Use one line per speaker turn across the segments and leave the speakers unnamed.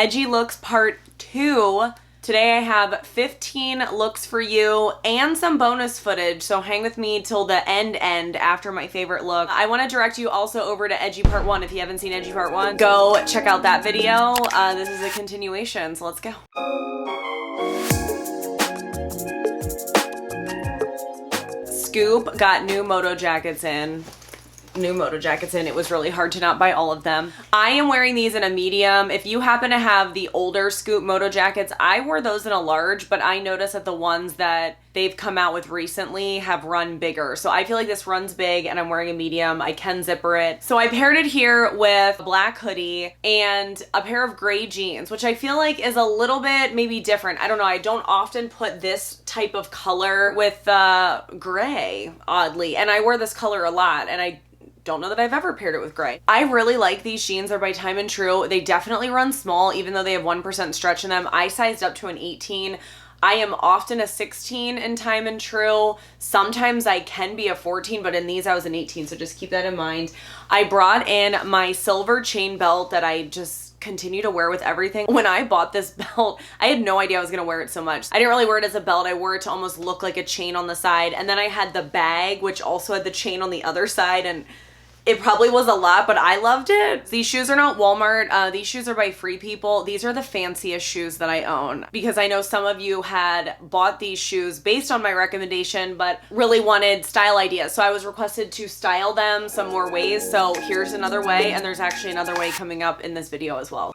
Edgy Looks Part 2. Today I have 15 looks for you and some bonus footage, so hang with me till the end after my favorite look. I want to direct you also over to Edgy Part 1. If you haven't seen Edgy Part 1, go check out that video. This is a continuation, so let's go. Scoop got new moto jackets in. It was really hard to not buy all of them. I am wearing these in a medium. If you happen to have the older Scoop moto jackets, I wore those in a large, but I noticed that the ones that they've come out with recently have run bigger. So I feel like this runs big and I'm wearing a medium. I can zipper it. So I paired it here with a black hoodie and a pair of gray jeans, which I feel like is a little bit maybe different. I don't know. I don't often put this type of color with gray, oddly. And I wear this color a lot, and I don't know that I've ever paired it with gray. I really like these jeans. They're by Time and True. They definitely run small, even though they have 1% stretch in them. I sized up to an 18. I am often a 16 in Time and True. Sometimes I can be a 14, but in these I was an 18, so just keep that in mind. I brought in my silver chain belt that I just continue to wear with everything. When I bought this belt, I had no idea I was gonna wear it so much. I didn't really wear it as a belt. I wore it to almost look like a chain on the side, and then I had the bag, which also had the chain on the other side, and it probably was a lot, but I loved it. These shoes are not Walmart. These shoes are by Free People. These are the fanciest shoes that I own, because I know some of you had bought these shoes based on my recommendation, but really wanted style ideas. So I was requested to style them some more ways. So here's another way, and there's actually another way coming up in this video as well.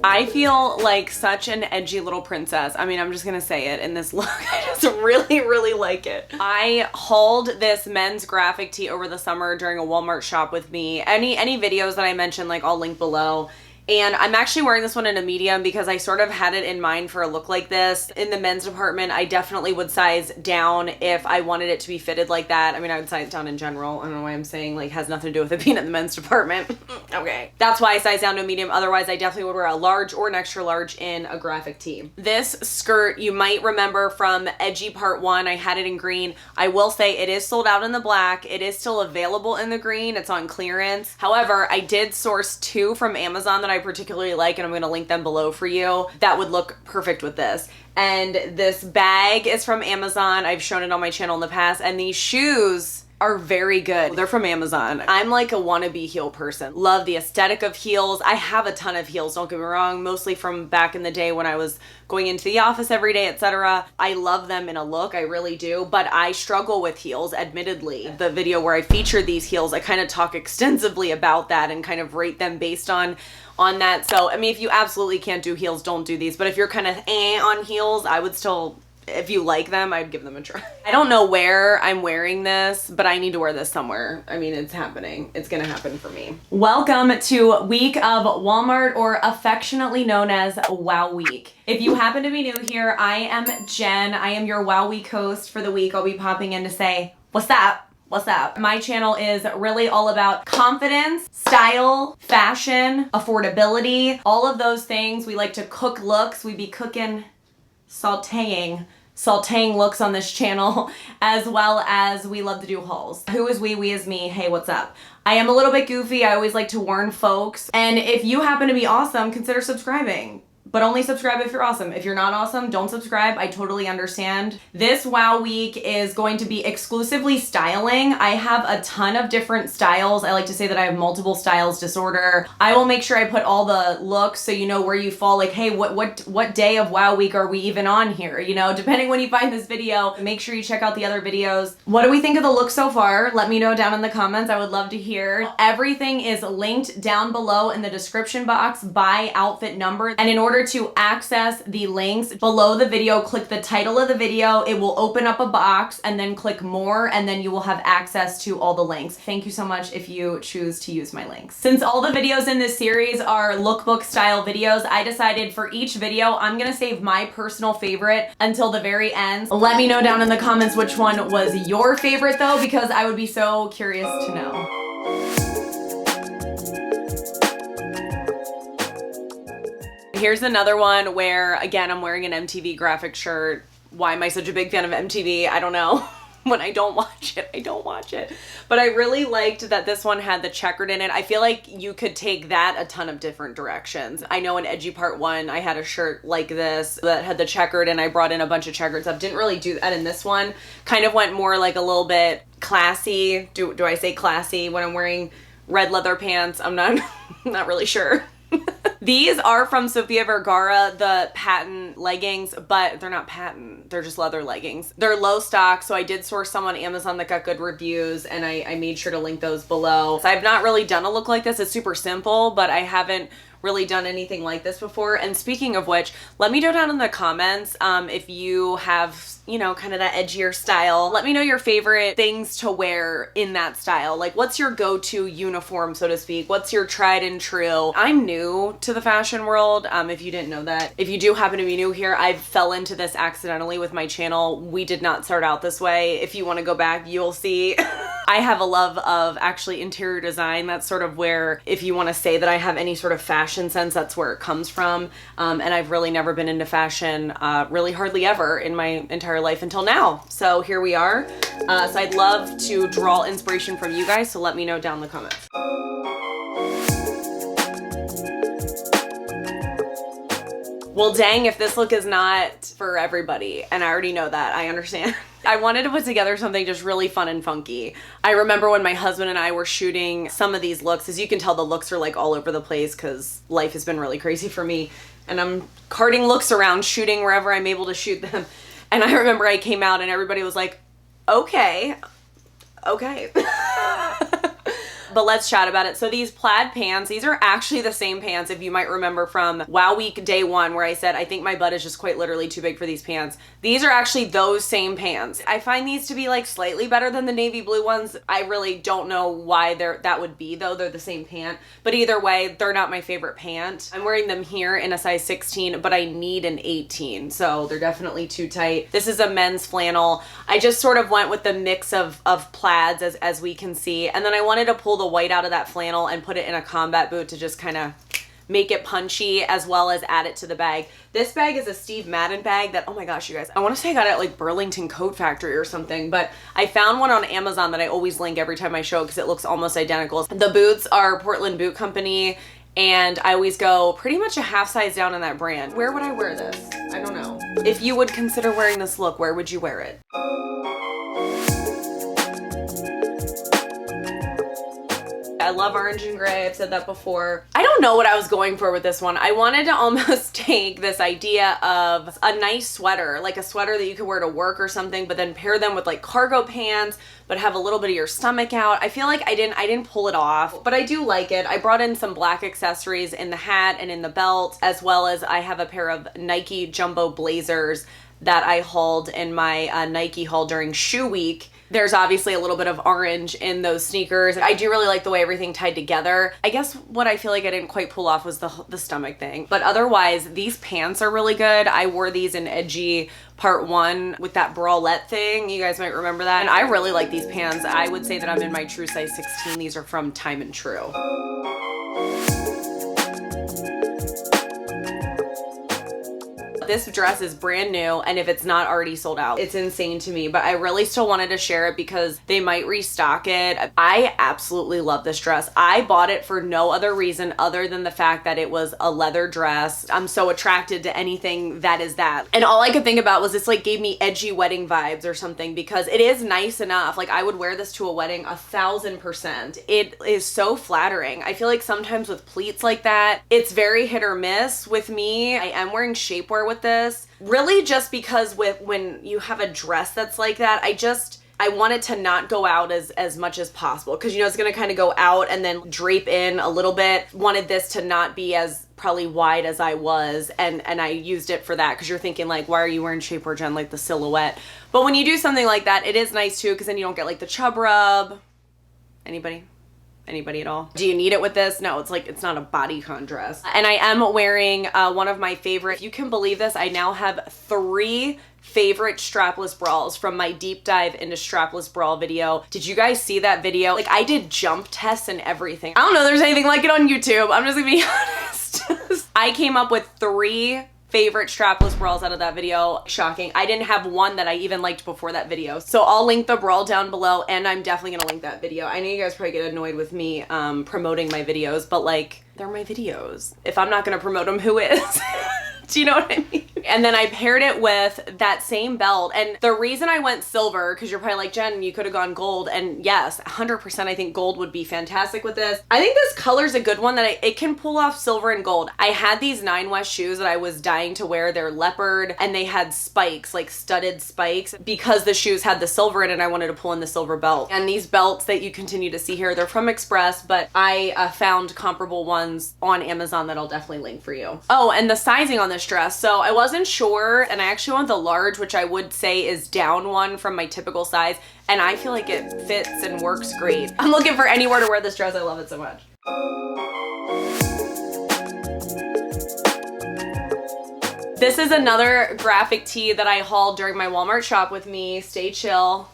I feel like such an edgy little princess. I mean, I'm just gonna say it in this look. I just really like it. I hauled this men's graphic tee over the summer during a Walmart shop with me. Any videos that I mentioned, like, I'll link below. And I'm actually wearing this one in a medium because I sort of had it in mind for a look like this. In the men's department, I definitely would size down if I wanted it to be fitted like that. I mean, I would size down in general. I don't know why I'm saying, like, has nothing to do with it being in the men's department. Okay. That's why I size down to a medium. Otherwise, I definitely would wear a large or an extra large in a graphic tee. This skirt, you might remember from Edgy Part 1. I had it in green. I will say it is sold out in the black. It is still available in the green. It's on clearance. However, I did source two from Amazon that I particularly like, and I'm gonna link them below for you. That would look perfect with this. And this bag is from Amazon. I've shown it on my channel in the past, and these shoes are very good. They're from Amazon. I'm like a wannabe heel person. Love the aesthetic of heels. I have a ton of heels, don't get me wrong, mostly from back in the day when I was going into the office every day, etc. I love them in a look, I really do, but I struggle with heels, admittedly. The video where I featured these heels, I kind of talk extensively about that and kind of rate them based on that. So, I mean, if you absolutely can't do heels, don't do these. But if you're kind of on heels, I would still, if you like them, I'd give them a try. I don't know where I'm wearing this, but I need to wear this somewhere. I mean, it's happening. It's gonna happen for me. Welcome to week of Walmart, or affectionately known as Wow Week. If you happen to be new here, I am Jen. I am your Wow Week host for the week. I'll be popping in to say, what's up? What's up? My channel is really all about confidence, style, fashion, affordability, all of those things. We like to cook looks. We be cooking, sauteing looks on this channel, as well as we love to do hauls. Who is we? We is me. Hey, what's up? I am a little bit goofy. I always like to warn folks. And if you happen to be awesome, consider subscribing. But only subscribe if you're awesome. If you're not awesome, don't subscribe. I totally understand. This Wow Week is going to be exclusively styling. I have a ton of different styles. I like to say that I have multiple styles disorder. I will make sure I put all the looks so you know where you fall. Like, hey, what day of Wow Week are we even on here? You know, depending when you find this video, make sure you check out the other videos. What do we think of the look so far? Let me know down in the comments. I would love to hear. Everything is linked down below in the description box by outfit number. And in order to access the links below the video, click the title of the video. It will open up a box, and then click more, and then you will have access to all the links. Thank you so much if you choose to use my links. Since all the videos in this series are lookbook style videos, I decided for each video, I'm gonna save my personal favorite until the very end. Let me know down in the comments which one was your favorite though, because I would be so curious to know. Here's another one where, again, I'm wearing an MTV graphic shirt. Why am I such a big fan of MTV? I don't know. when I don't watch it, I don't watch it. But I really liked that this one had the checkered in it. I feel like you could take that a ton of different directions. I know in Edgy Part 1, I had a shirt like this that had the checkered, and I brought in a bunch of checkers up. Didn't really do that in this one. Kind of went more like a little bit classy. Do I say classy when I'm wearing red leather pants? I'm not, not really sure. These are from Sofia Vergara, the patent leggings, but they're not patent. They're just leather leggings. They're low stock, so I did source some on Amazon that got good reviews, and I made sure to link those below. So I've not really done a look like this. It's super simple, but I haven't really done anything like this before. And speaking of which, let me know down in the comments if you have, you know, kind of that edgier style. Let me know your favorite things to wear in that style. Like, what's your go-to uniform, so to speak? What's your tried and true? I'm new to the fashion world, if you didn't know that. If you do happen to be new here, I fell into this accidentally with my channel. We did not start out this way. If you want to go back, you'll see. I have a love of actually interior design. That's sort of where, if you want to say that I have any sort of fashion sense, that's where it comes from. And I've really never been into fashion, really hardly ever in my entire life until now. So here we are. So I'd love to draw inspiration from you guys, so let me know down in the comments. Well, dang, if this look is not for everybody, and I already know that, I understand. I wanted to put together something just really fun and funky. I remember when my husband and I were shooting some of these looks. As you can tell, the looks are like all over the place because life has been really crazy for me. And I'm carting looks around, shooting wherever I'm able to shoot them. And I remember I came out and everybody was like, okay. But let's chat about it. So these plaid pants, these are actually the same pants, if you might remember from Wow Week Day 1, where I said, I think my butt is just quite literally too big for these pants. These are actually those same pants. I find these to be like slightly better than the navy blue ones. I really don't know why that would be though. They're the same pant. But either way, they're not my favorite pant. I'm wearing them here in a size 16, but I need an 18. So they're definitely too tight. This is a men's flannel. I just sort of went with the mix of plaids as we can see. And then I wanted to pull the white out of that flannel and put it in a combat boot to just kind of make it punchy, as well as add it to the bag. This bag is a Steve Madden bag that, oh my gosh, you guys, I want to say I got it at like Burlington Coat Factory or something, but I found one on Amazon that I always link every time I show because it looks almost identical. The boots are Portland Boot Company, and I always go pretty much a half size down in that brand. Where would I wear this? I don't know. If you would consider wearing this look, where would you wear it? I love orange and gray. I've said that before. I don't know what I was going for with this one. I wanted to almost take this idea of a nice sweater, like a sweater that you could wear to work or something, but then pair them with like cargo pants, but have a little bit of your stomach out. I feel like I didn't pull it off, but I do like it. I brought in some black accessories in the hat and in the belt, as well as I have a pair of Nike Jumbo Blazers that I hauled in my Nike haul during Shoe Week. There's obviously a little bit of orange in those sneakers. I do really like the way everything tied together. I guess what I feel like I didn't quite pull off was the stomach thing. But otherwise, these pants are really good. I wore these in Edgy Part 1 with that bralette thing. You guys might remember that. And I really like these pants. I would say that I'm in my true size 16. These are from Time and True. This dress is brand new, and if it's not already sold out, it's insane to me, but I really still wanted to share it because they might restock it. I absolutely love this dress. I bought it for no other reason other than the fact that it was a leather dress. I'm so attracted to anything that is that. And all I could think about was this like gave me edgy wedding vibes or something, because it is nice enough. Like I would wear this to a wedding 1000%. It is so flattering. I feel like sometimes with pleats like that, it's very hit or miss with me. I am wearing shapewear with this, really just because when you have a dress that's like that, I want it to not go out as much as possible, because you know it's gonna kind of go out and then drape in a little bit. Wanted this to not be as probably wide as I was, and I used it for that, because you're thinking like, why are you wearing shapewear, Jen? Like the silhouette. But when you do something like that, it is nice too, because then you don't get like the chub rub. Anybody at all? Do you need it with this? No, it's not a bodycon dress. And I am wearing one of my favorite, if you can believe this, I now have 3 favorite strapless bras from my deep dive into strapless bra video. Did you guys see that video? Like I did jump tests and everything. I don't know if there's anything like it on YouTube. I'm just gonna be honest. I came up with 3 favorite strapless bras out of that video. Shocking. I didn't have one that I even liked before that video. So I'll link the bra down below, and I'm definitely gonna link that video. I know you guys probably get annoyed with me promoting my videos, but like, they're my videos. If I'm not gonna promote them, who is? Do you know what I mean? And then I paired it with that same belt. And the reason I went silver, because you're probably like, Jen, you could have gone gold. And yes, 100% I think gold would be fantastic with this. I think this color's a good one that it can pull off silver and gold. I had these 9 West shoes that I was dying to wear. They're leopard, and they had spikes, like studded spikes, because the shoes had the silver in it. I wanted to pull in the silver belt. And these belts that you continue to see here, they're from Express, but I found comparable ones on Amazon that I'll definitely link for you. Oh, and the sizing on this dress. So I wasn't sure, and I actually want the large, which I would say is down one from my typical size, and I feel like it fits and works great. I'm looking for anywhere to wear this dress. I love it so much. This is another graphic tee that I hauled during my Walmart shop with me. Stay chill.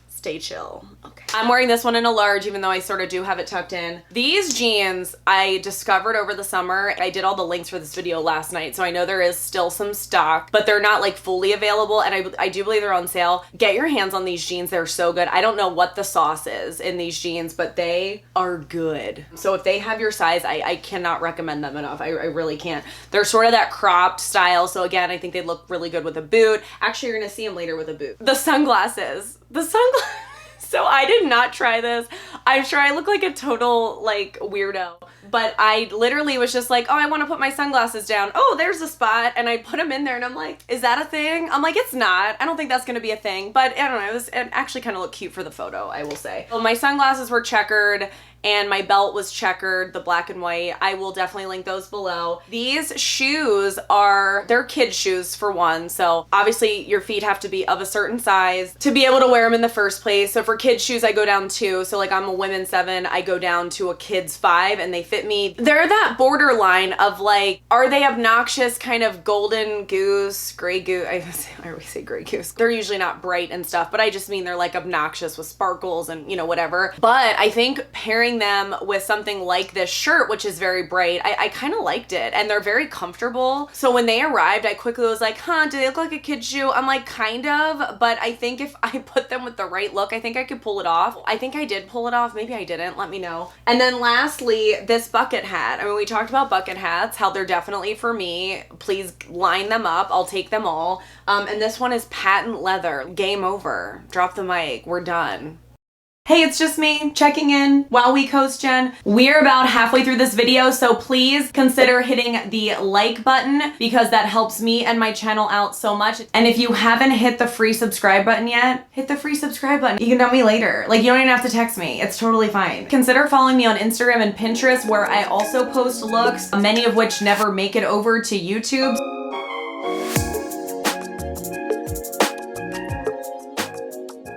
Stay chill. Okay. I'm wearing this one in a large, even though I sort of do have it tucked in. These jeans I discovered over the summer. I did all the links for this video last night, so I know there is still some stock, but they're not like fully available, and I do believe they're on sale. Get your hands on these jeans. They're so good. I don't know what the sauce is in these jeans, but they are good. So if they have your size, I cannot recommend them enough. I really can't. They're sort of that cropped style, so again, I think they look really good with a boot. Actually, you're gonna see them later with a boot. The sunglasses. So I did not try this. I'm sure I look like a total like weirdo, but I literally was just like, oh, I want to put my sunglasses down. Oh, there's a spot. And I put them in there and I'm like, is that a thing? I'm like, it's not. I don't think that's going to be a thing, but I don't know. It actually kind of looked cute for the photo, I will say. Well, my sunglasses were checkered and my belt was checkered, the black and white. I will definitely link those below. These shoes they're kid shoes for one. So obviously your feet have to be of a certain size to be able to wear them in the first place. So for kids shoes, I go down 2. So like I'm a women's 7, I go down to a kid's 5 and they fit me. They're that borderline of like, are they obnoxious kind of golden goose, gray goose? I always say gray goose. They're usually not bright and stuff, but I just mean they're like obnoxious with sparkles and you know, whatever. But I think pairing them with something like this shirt, which is very bright, I kind of liked it, and they're very comfortable. So when they arrived, I quickly was like, huh, do they look like a kid's shoe? I'm like, kind of, but I think if I put them with the right look, I think I could pull it off. I think I did pull it off. Maybe I didn't. Let me know. And then lastly, this bucket hat. I mean, we talked about bucket hats, how they're definitely for me. Please line them up. I'll take them all. And this one is patent leather. Game over. Drop the mic. We're done. Hey, it's just me checking in while we coast, Jen. We're about halfway through this video, so please consider hitting the like button because that helps me and my channel out so much. And if you haven't hit the free subscribe button yet, hit the free subscribe button. You can tell me later. Like, you don't even have to text me. It's totally fine. Consider following me on Instagram and Pinterest, where I also post looks, many of which never make it over to YouTube.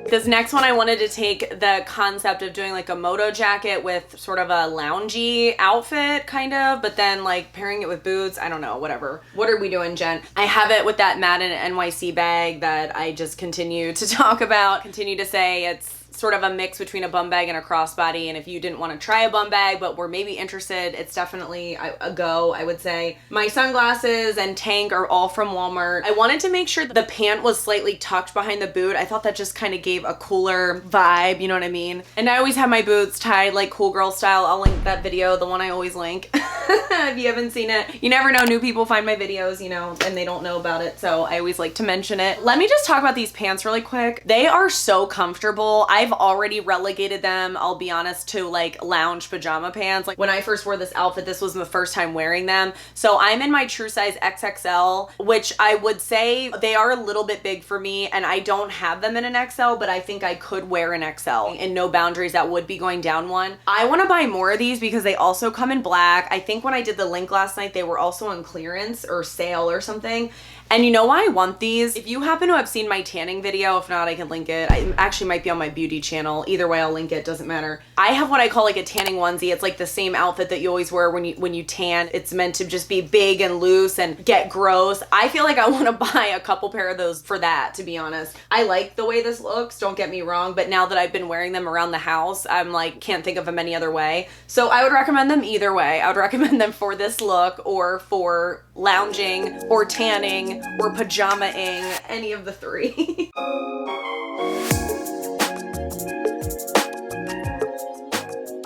This next one, I wanted to take the concept of doing like a moto jacket with sort of a loungy outfit kind of, but then like pairing it with boots. I don't know, whatever. What are we doing, Jen? I have it with that Madden NYC bag that I just continue to talk about, continue to say it's sort of a mix between a bum bag and a crossbody. And if you didn't want to try a bum bag but were maybe interested, it's definitely a go, I would say. My sunglasses and tank are all from Walmart. I wanted to make sure that the pant was slightly tucked behind the boot. I thought that just kind of gave a cooler vibe, you know what I mean? And I always have my boots tied like cool girl style. I'll link that video, the one I always link. If you haven't seen it, you never know, new people find my videos, you know, and they don't know about it, so I always like to mention it. Let me just talk about these pants really quick. They are so comfortable. I've already relegated them, I'll be honest, to like lounge pajama pants. Like when I first wore this outfit, this was the first time wearing them. So I'm in my true size XXL, which I would say they are a little bit big for me, and I don't have them in an XL, but I think I could wear an XL and no boundaries. That would be going down one. I want to buy more of these because they also come in black. I think when I did the link last night, they were also on clearance or sale or something. And you know why I want these? If you happen to have seen my tanning video, if not, I can link it. I actually might be on my beauty beauty channel. Either way, I'll link it, doesn't matter. I have what I call like a tanning onesie. It's like the same outfit that you always wear when you tan. It's meant to just be big and loose and get gross. I feel like I want to buy a couple pair of those for that, to be honest. I like the way this looks, don't get me wrong, but now that I've been wearing them around the house, I'm like, can't think of them any other way. So I would recommend them either way. I would recommend them for this look or for lounging or tanning or pajama-ing, any of the three.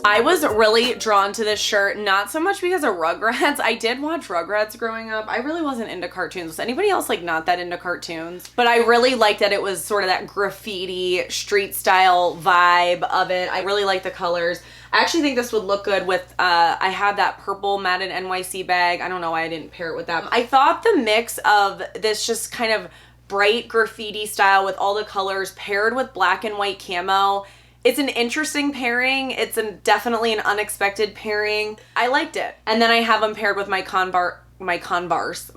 I was really drawn to this shirt, not so much because of Rugrats. I did watch Rugrats growing up. I really wasn't into cartoons. Was anybody else like not that into cartoons? But I really liked that it was sort of that graffiti street style vibe of it. I really like the colors. I actually think this would look good with, I had that purple matted NYC bag. I don't know why I didn't pair it with that. I thought the mix of this just kind of bright graffiti style with all the colors paired with black and white camo, it's an interesting pairing. It's definitely an unexpected pairing. I liked it. And then I have them paired with my Converse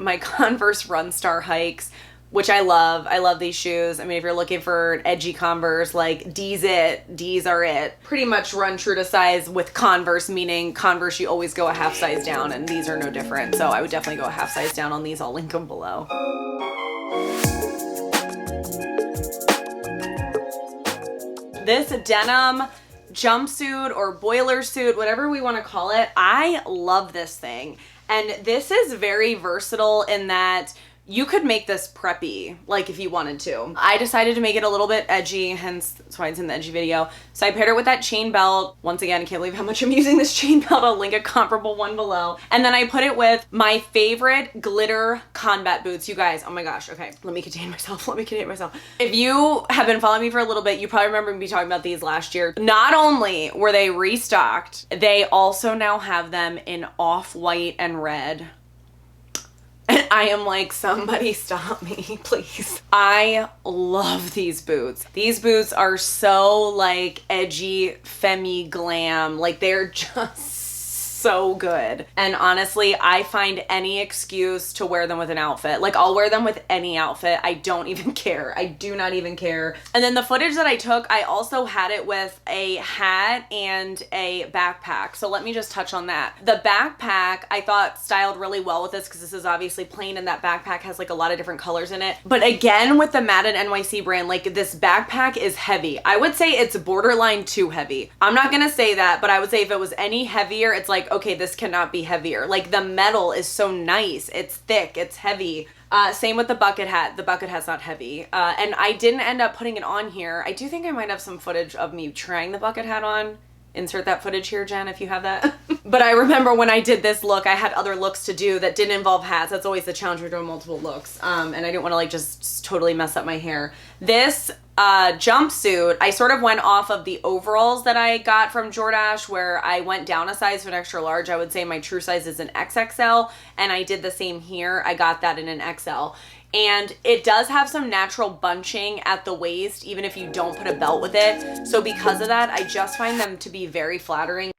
Run Star hikes, which I love. I love these shoes. I mean, if you're looking for edgy Converse, like D's it. D's are it. Pretty much run true to size with Converse, meaning Converse you always go a half size down, and these are no different. So I would definitely go a half size down on these. I'll link them below. This denim jumpsuit or boiler suit, whatever we want to call it, I love this thing. And this is very versatile in that you could make this preppy, like if you wanted to. I decided to make it a little bit edgy, hence that's why it's in the edgy video. So I paired it with that chain belt. Once again, I can't believe how much I'm using this chain belt. I'll link a comparable one below. And then I put it with my favorite glitter combat boots. You guys, oh my gosh, okay, let me contain myself. If you have been following me for a little bit, you probably remember me talking about these last year. Not only were they restocked, they also now have them in off-white and red. And I am like, somebody stop me, please. I love these boots. These boots are so like edgy, femme glam. Like they're just so good. And honestly, I find any excuse to wear them with an outfit. Like I'll wear them with any outfit. I don't even care. I do not even care. And then the footage that I took, I also had it with a hat and a backpack. So let me just touch on that. The backpack I thought styled really well with this because this is obviously plain and that backpack has like a lot of different colors in it. But again, with the Madden NYC brand, like this backpack is heavy. I would say it's borderline too heavy. I'm not gonna say that, but I would say if it was any heavier, it's like, okay, this cannot be heavier. Like the metal is so nice. It's thick, it's heavy. Same with the bucket hat. The bucket hat's not heavy. And I didn't end up putting it on here. I do think I might have some footage of me trying the bucket hat on. Insert that footage here, Jen, if you have that. But I remember when I did this look, I had other looks to do that didn't involve hats. That's always the challenge with doing multiple looks. And I didn't want to like just totally mess up my hair. This jumpsuit, I sort of went off of the overalls that I got from Jordache where I went down a size to an extra large. I would say my true size is an XXL, and I did the same here. I got that in an XL. And it does have some natural bunching at the waist, even if you don't put a belt with it. So because of that, I just find them to be very flattering.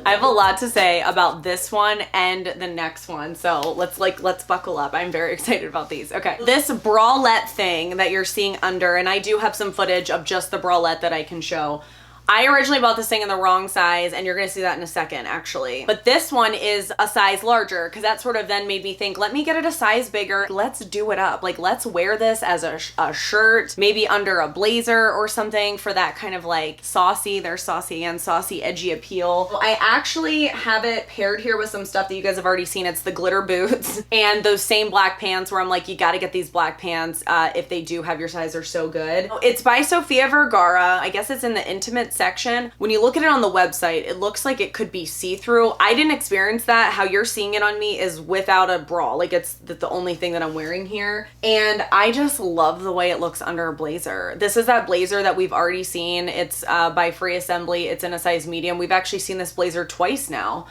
I have a lot to say about this one and the next one, so let's buckle up. I'm very excited about these. Okay, this bralette thing that you're seeing under, and I do have some footage of just the bralette that I can show. I originally bought this thing in the wrong size, and you're gonna see that in a second, actually. But this one is a size larger, because that sort of then made me think, let me get it a size bigger. Let's do it up. Like, let's wear this as a shirt, maybe under a blazer or something for that kind of like saucy, they're saucy and saucy, edgy appeal. I actually have it paired here with some stuff that you guys have already seen. It's the glitter boots and those same black pants where I'm like, you gotta get these black pants if they do have your size, they're so good. It's by Sofia Vergara. I guess it's in the intimate section. When you look at it on the website, it looks like it could be see-through. I didn't experience that. How you're seeing it on me is without a bra. Like it's the only thing that I'm wearing here. And I just love the way it looks under a blazer. This is that blazer that we've already seen. It's by Free Assembly. It's in a size medium. We've actually seen this blazer twice now.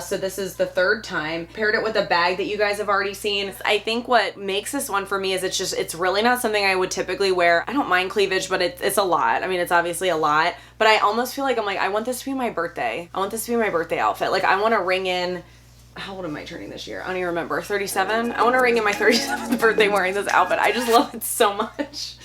So this is the third time. Paired it with a bag that you guys have already seen. I think what makes this one for me is it's really not something I would typically wear. I don't mind cleavage, but it's a lot. I mean, it's obviously a lot, but I almost feel like I want this to be my birthday. I want this to be my birthday outfit. Like I want to ring in how old am I turning this year? I don't even remember. 37? I want to ring in my 37th birthday wearing this outfit. I just love it so much.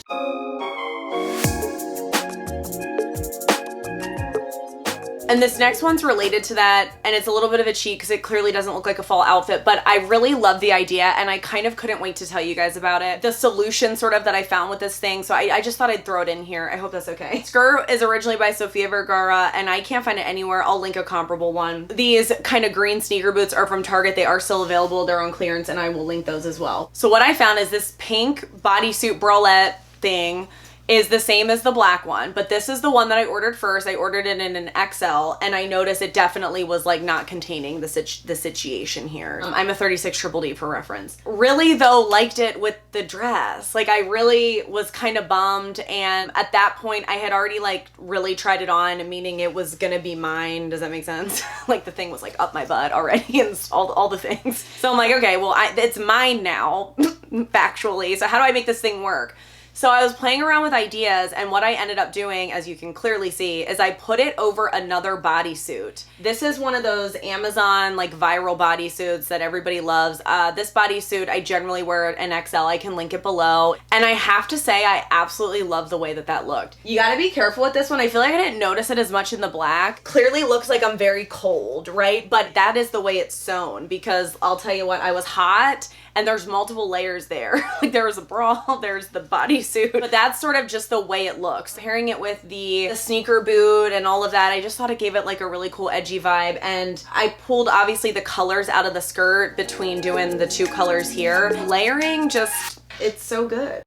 And this next one's related to that, and it's a little bit of a cheat because it clearly doesn't look like a fall outfit, but I really love the idea and I kind of couldn't wait to tell you guys about it. The solution sort of that I found with this thing, so I just thought I'd throw it in here. I hope that's okay. Skirt is originally by Sofia Vergara and I can't find it anywhere. I'll link a comparable one. These kind of green sneaker boots are from Target. They are still available. They're on clearance and I will link those as well. So what I found is this pink bodysuit bralette thing is the same as the black one, but this is the one that I ordered first. I ordered it in an XL and I noticed it definitely was like not containing the situation here. I'm a 36 Triple D for reference. Really though, liked it with the dress. Like I really was kind of bummed, and at that point I had already like really tried it on, meaning it was gonna be mine. Does that make sense? Like the thing was like up my butt already and all the things. So I'm like, okay, well it's mine now, factually. So how do I make this thing work? So I was playing around with ideas, and what I ended up doing, as you can clearly see, is I put it over another bodysuit. This is one of those Amazon like viral bodysuits that everybody loves. This bodysuit I generally wear an XL. I can link it below. And I have to say I absolutely love the way that that looked. You gotta be careful with this one. I feel like I didn't notice it as much in the black. Clearly looks like I'm very cold, right? But that is the way it's sewn, because I'll tell you what, I was hot and there's multiple layers there. Like there was a bra, there's the bodysuit, but that's sort of just the way it looks. Pairing it with the sneaker boot and all of that, I just thought it gave it like a really cool edgy vibe. And I pulled obviously the colors out of the skirt between doing the two colors here. Layering just, it's so good.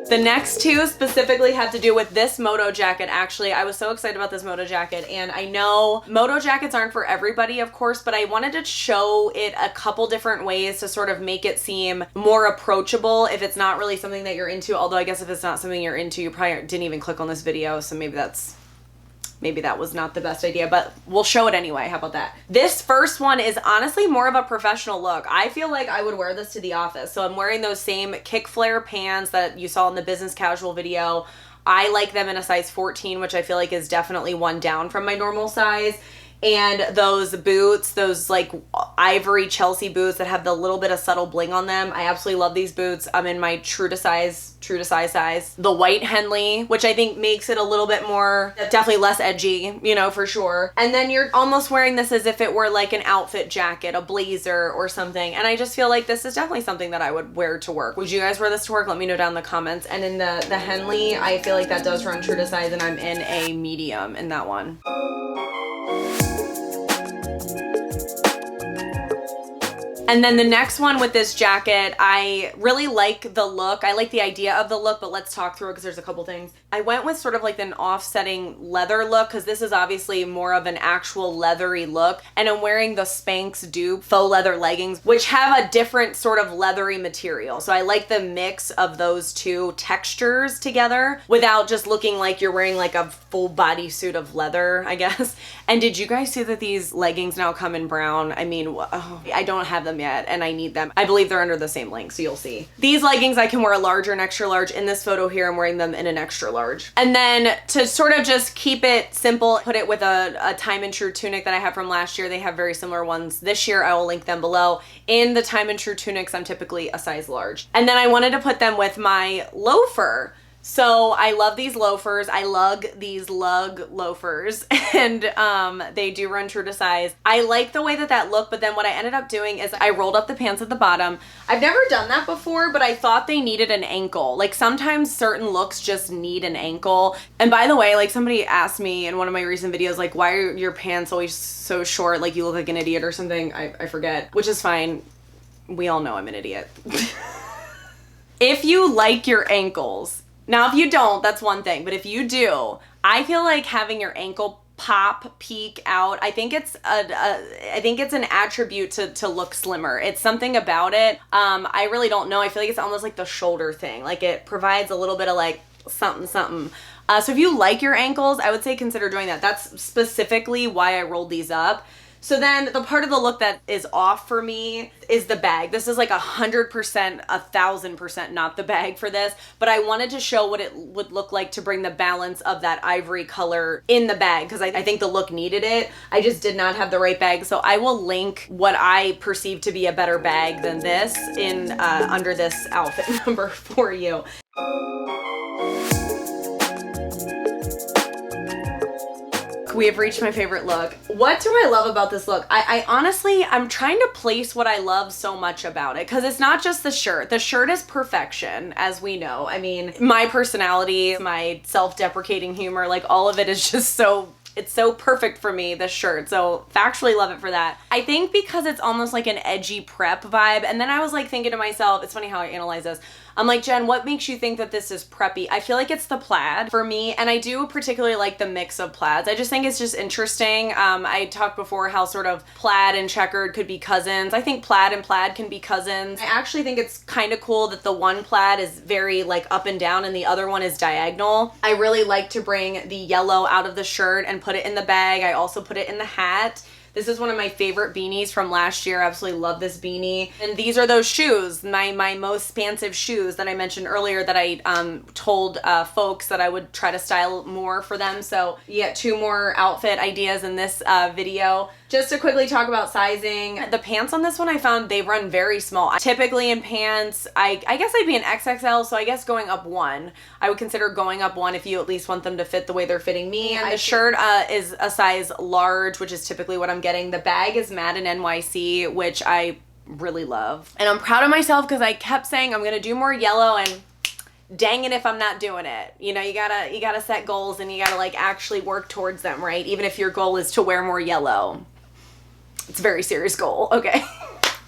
The next two specifically had to do with this moto jacket. Actually, I was so excited about this moto jacket, and I know moto jackets aren't for everybody, of course, but I wanted to show it a couple different ways to sort of make it seem more approachable if it's not really something that you're into. Although I guess if it's not something you're into, you probably didn't even click on this video, so maybe that was not the best idea, but we'll show it anyway. How about that? This first one is honestly more of a professional look. I feel like I would wear this to the office. So I'm wearing those same kick flare pants that you saw in the business casual video. I like them in a size 14, which I feel like is definitely one down from my normal size. And those boots, those like ivory Chelsea boots that have the little bit of subtle bling on them. I absolutely love these boots. I'm in my true to size size. The white Henley, which I think makes it a little bit more, definitely less edgy, you know, for sure. And then you're almost wearing this as if it were like an outfit jacket, a blazer or something. And I just feel like this is definitely something that I would wear to work. Would you guys wear this to work? Let me know down in the comments. And in the Henley, I feel like that does run true to size, and I'm in a medium in that one. And then the next one with this jacket, I really like the look. I like the idea of the look, but let's talk through it because there's a couple things. I went with sort of like an offsetting leather look because this is obviously more of an actual leathery look. And I'm wearing the Spanx dupe faux leather leggings, which have a different sort of leathery material. So I like the mix of those two textures together without just looking like you're wearing like a full body suit of leather, I guess. And did you guys see that these leggings now come in brown? I mean, oh, I don't have them yet and I need them. I believe they're under the same link, so you'll see. These leggings I can wear a large or an extra large. In this photo here, I'm wearing them in an extra large. And then to sort of just keep it simple, put it with a time and true tunic that I have from last year. They have very similar ones this year. I will link them below. In the time and true tunics, I'm typically a size large. And then I wanted to put them with my loafer. So I love these loafers. I lug these lug loafers and they do run true to size. I like the way that that looked, but then what I ended up doing is I rolled up the pants at the bottom. I've never done that before, but I thought they needed an ankle. Like sometimes certain looks just need an ankle. And by the way, like somebody asked me in one of my recent videos, like, why are your pants always so short? Like you look like an idiot or something. I forget, which is fine. We all know I'm an idiot. If you like your ankles, now, if you don't, that's one thing, but if you do, I feel like having your ankle pop, peek out, I think it's an attribute to look slimmer. It's something about it. I really don't know. I feel like it's almost like the shoulder thing. Like it provides a little bit of like something. So if you like your ankles, I would say consider doing that. That's specifically why I rolled these up. So then the part of the look that is off for me is the bag. This is like 100%, 1000% not the bag for this, but I wanted to show what it would look like to bring the balance of that ivory color in the bag because I think the look needed it. I just did not have the right bag. So I will link what I perceive to be a better bag than this in under this outfit number for you. We have reached my favorite look. What do I love about this look? I honestly, I'm trying to place what I love so much about it because it's not just the shirt. The shirt is perfection, as we know. I mean, my personality, my self-deprecating humor, like all of it is just so, it's so perfect for me, this shirt. So factually love it for that. I think because it's almost like an edgy prep vibe. And then I was like thinking to myself, it's funny how I analyze this. I'm like, Jen, what makes you think that this is preppy? I feel like it's the plaid for me, and I do particularly like the mix of plaids. I just think it's just interesting. I talked before how sort of plaid and checkered could be cousins. I think plaid and plaid can be cousins. I actually think it's kind of cool that the one plaid is very like up and down and the other one is diagonal. I really like to bring the yellow out of the shirt and put it in the bag. I also put it in the hat. This is one of my favorite beanies from last year. I absolutely love this beanie. And these are those shoes, my most expansive shoes that I mentioned earlier that I told folks that I would try to style more for them. So you get 2 more outfit ideas in this video. Just to quickly talk about sizing, the pants on this one I found they run very small. Typically in pants, I guess I'd be an XXL, so I guess going up 1. I would consider going up 1 if you at least want them to fit the way they're fitting me. And the shirt is a size large, which is typically what I'm getting. The bag is Madden NYC, which I really love. And I'm proud of myself because I kept saying I'm gonna do more yellow, and dang it if I'm not doing it. You know, you gotta set goals and you gotta like actually work towards them, right? Even if your goal is to wear more yellow. It's a very serious goal, okay?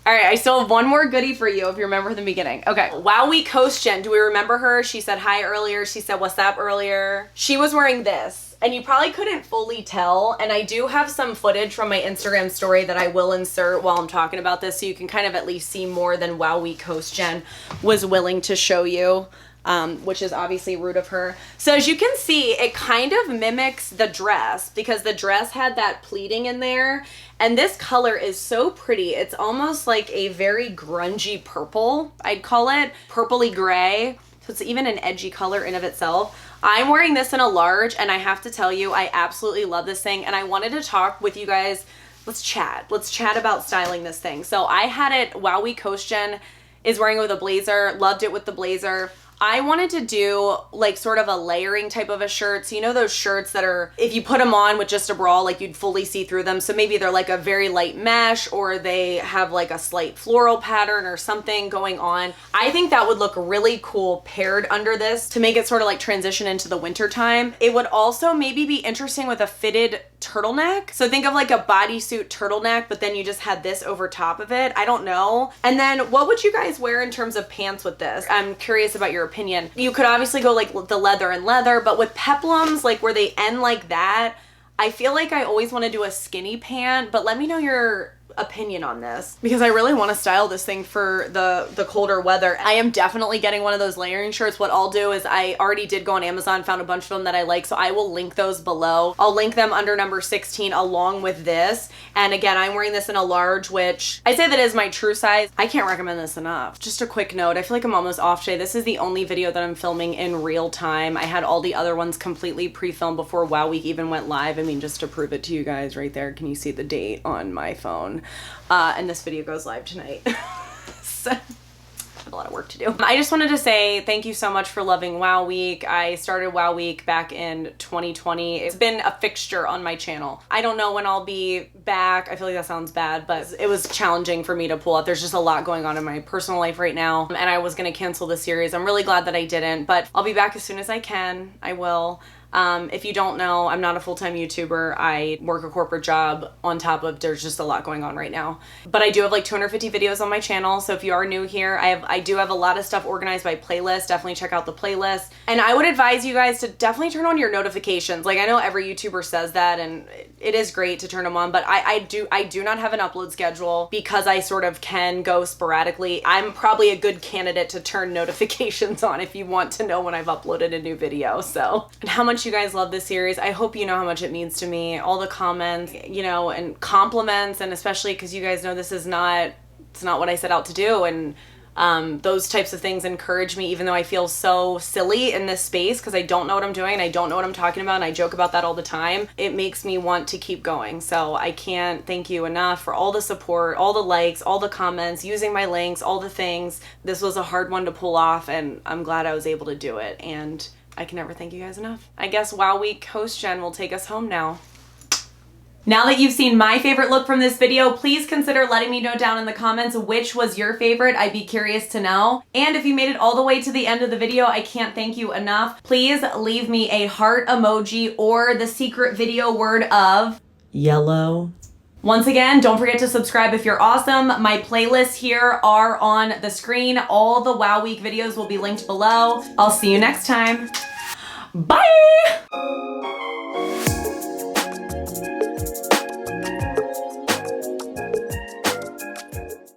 All right, I still have one more goodie for you if you remember from the beginning. Okay, Wow Week host Jen, do we remember her? She said hi earlier, she said what's up earlier. She was wearing this, and you probably couldn't fully tell, and I do have some footage from my Instagram story that I will insert while I'm talking about this so you can kind of at least see more than Wow Week host Jen was willing to show you. Which is obviously rude of her. So as you can see, it kind of mimics the dress because the dress had that pleating in there. And this color is so pretty. It's almost like a very grungy purple, I'd call it. Purpley gray. So it's even an edgy color in of itself. I'm wearing this in a large, and I have to tell you, I absolutely love this thing. And I wanted to talk with you guys. Let's chat. Let's chat about styling this thing. So I had it, Wow Week Coast Jen is wearing it with a blazer. Loved it with the blazer. I wanted to do like sort of a layering type of a shirt. So you know those shirts that are, if you put them on with just a bra, like you'd fully see through them. So maybe they're like a very light mesh or they have like a slight floral pattern or something going on. I think that would look really cool paired under this to make it sort of like transition into the winter time. It would also maybe be interesting with a fitted turtleneck. So think of like a bodysuit turtleneck, but then you just had this over top of it. I don't know. And then what would you guys wear in terms of pants with this? I'm curious about your opinion. You could obviously go like the leather and leather, but with peplums, like where they end like that, I feel like I always want to do a skinny pant, but let me know your opinion on this because I really want to style this thing for the colder weather. I am definitely getting one of those layering shirts. What I'll do is I already did go on Amazon, found a bunch of them that I like, so I will link those below. I'll link them under number 16 along with this. And again, I'm wearing this in a large, which I say that is my true size. I can't recommend this enough. Just a quick note, I feel like I'm almost off today. This is the only video that I'm filming in real time. I had all the other ones completely pre-filmed before Wow Week even went live. I mean, just to prove it to you guys right there, can you see the date on my phone? And this video goes live tonight. So I have a lot of work to do. I just wanted to say thank you so much for loving Wow Week. I started Wow Week back in 2020. It's been a fixture on my channel. I don't know when I'll be back. I feel like that sounds bad, but it was challenging for me to pull out. There's just a lot going on in my personal life right now, and I was gonna cancel the series. I'm really glad that I didn't, but I'll be back as soon as I can. I will. If you don't know, I'm not a full-time YouTuber. I work a corporate job on top of, there's just a lot going on right now. But I do have like 250 videos on my channel. So if you are new here, I do have a lot of stuff organized by playlist. Definitely check out the playlist. And I would advise you guys to definitely turn on your notifications. Like I know every YouTuber says that and it is great to turn them on, but I do not have an upload schedule because I sort of can go sporadically. I'm probably a good candidate to turn notifications on if you want to know when I've uploaded a new video. So, and how much much you guys love this series. I hope you know how much it means to me. All the comments, you know, and compliments, and especially because you guys know this is not, it's not what I set out to do. And those types of things encourage me, even though I feel so silly in this space because I don't know what I'm doing and I don't know what I'm talking about, and I joke about that all the time. It makes me want to keep going. So I can't thank you enough for all the support, all the likes, all the comments, using my links, all the things. This was a hard one to pull off, and I'm glad I was able to do it, and I can never thank you guys enough. I guess Wow Week host Jen will take us home now. Now that you've seen my favorite look from this video, please consider letting me know down in the comments which was your favorite. I'd be curious to know. And if you made it all the way to the end of the video, I can't thank you enough. Please leave me a heart emoji or the secret video word of yellow. Once again, don't forget to subscribe if you're awesome. My playlists here are on the screen. All the Wow Week videos will be linked below. I'll see you next time. Bye!